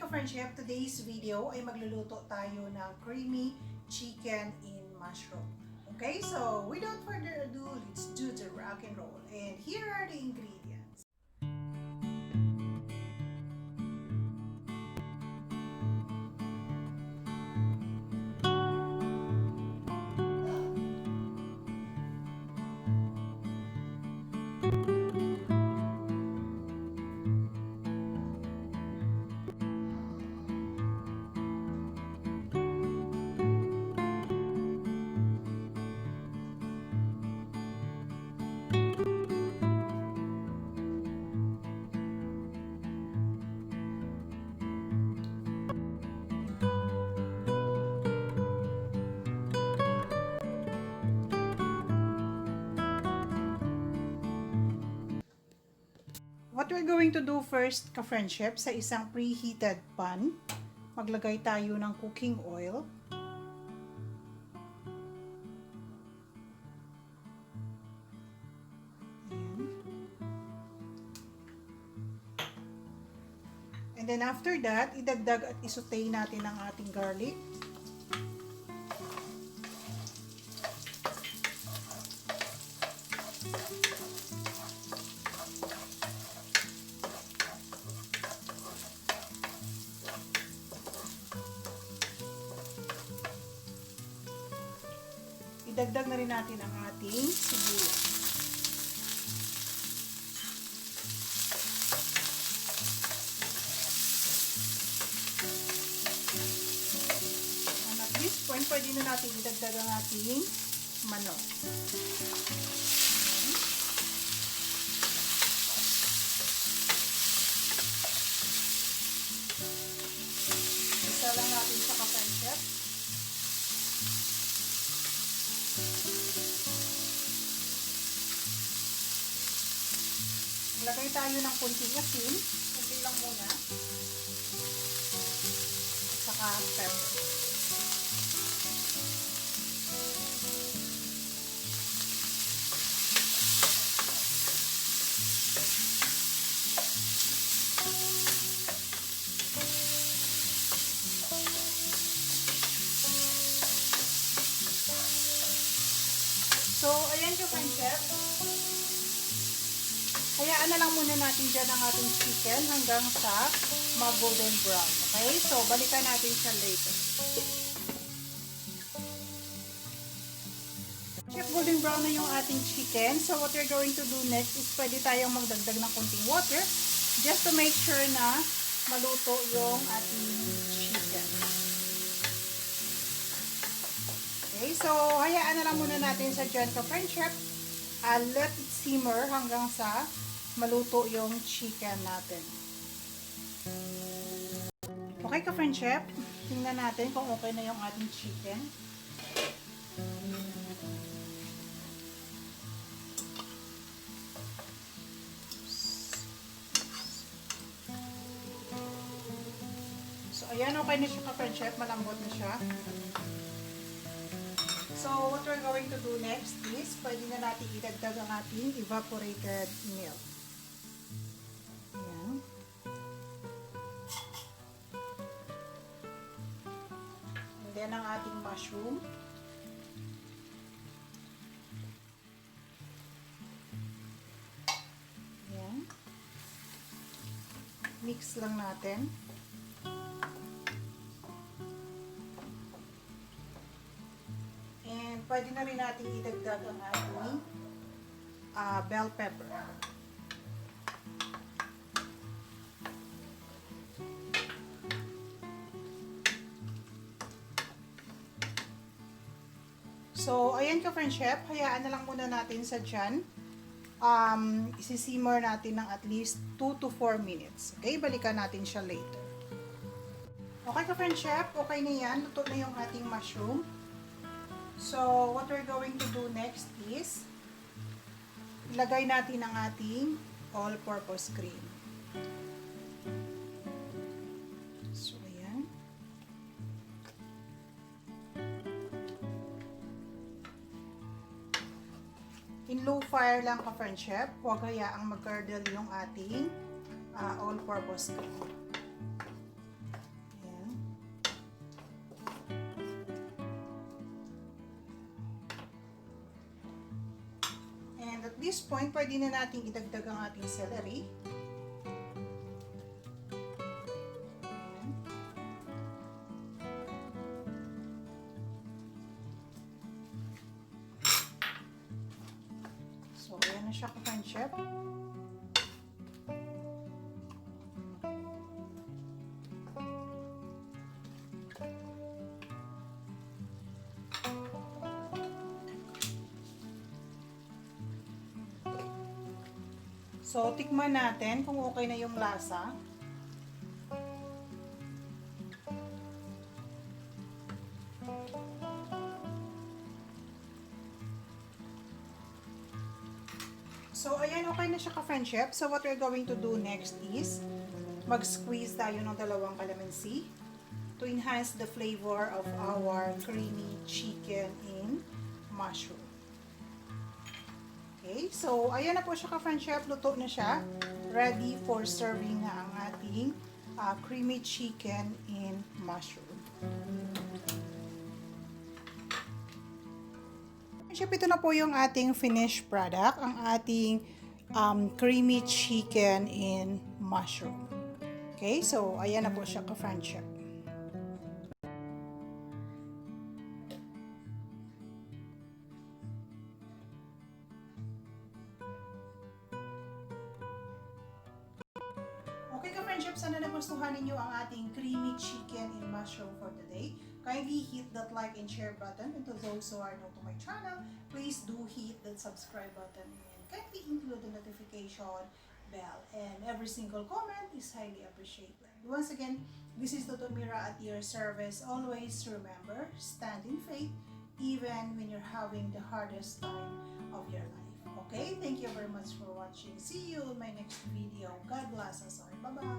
ka-friendship, today's video ay magluluto tayo ng creamy chicken in mushroom. Okay, so without further ado, let's do the rock and roll. And here are the ingredients. What we're going to do first, ka-friendship, sa isang preheated pan, maglagay tayo ng cooking oil. Ayan. And then after that, idagdag at isutay natin ang ating garlic. Idagdag na rin natin ang ating sibuyas. And at this point, pwede na natin idagdag ang ating manok. Isa lang natin sa ka-friendship. Lagay tayo ng kunting asin, kunti lang muna, at saka pepper. So, ayan yung friendship. Hayaan na lang muna natin dyan ang ating chicken hanggang sa mag-golden brown. Okay? So, balikan natin siya later. Golden brown na yung ating chicken. So, what we're going to do next is pwede tayong magdagdag ng konting water just to make sure na maluto yung ating chicken. Okay? So, hayaan na lang muna natin sa dyan ka-friendship. Let it simmer hanggang sa maluto yung chicken natin. Okay ka-friendship, tingnan natin kung okay na yung ating chicken. So ayan, okay na siya ka-friendship, malambot na siya. So what we're going to do next is pwede na natin idagdag ang ating evaporated milk. Then ang ating mushroom. Ayan. Mix lang natin. And pwede na rin natin idagdag ang ating bell pepper. So, ayan ka-friendship, hayaan na lang muna natin sa dyan. Isisimmer natin ng at least 2 to 4 minutes. Okay, balikan natin siya later. Okay ka-friendship, okay na yan. Luto na yung ating mushroom. So, what we're going to do next is ilagay natin ang ating all-purpose cream. So, ayan. In low fire lang ka-friendship, huwag hayaang mag-curdle yung ating all-purpose cream. this point, pwede na natin idagdag ang ating celery. So, ayan na siya, ka-friend chef. So, tikman natin kung okay na yung lasa. So, ayan, okay na siya, ka-friend chef. So, what we're going to do next is mag-squeeze tayo ng dalawang calamansi to enhance the flavor of our creamy chicken in mushroom. Okay, so ayan na po siya, ka-friend chef. Luto na siya. Ready for serving na ang ating creamy chicken in mushroom. Chef, ito na po yung ating finished product, ang ating creamy chicken in mushroom. Okay, so ayan na po siya, ka-friend chef. Okay, ka-friend chef, sana nagustuhan ninyo ang ating creamy chicken in mushroom for today. Kindly hit that like and share button, and to those who are new to my channel, please do hit that subscribe button and kindly include the notification bell. And every single comment is highly appreciated. Once again, this is Toto Mira at your service. Always remember, stand in faith even when you're having the hardest time of your life. Okay, thank you very much for watching. See you in my next video. God bless us all. Bye-bye.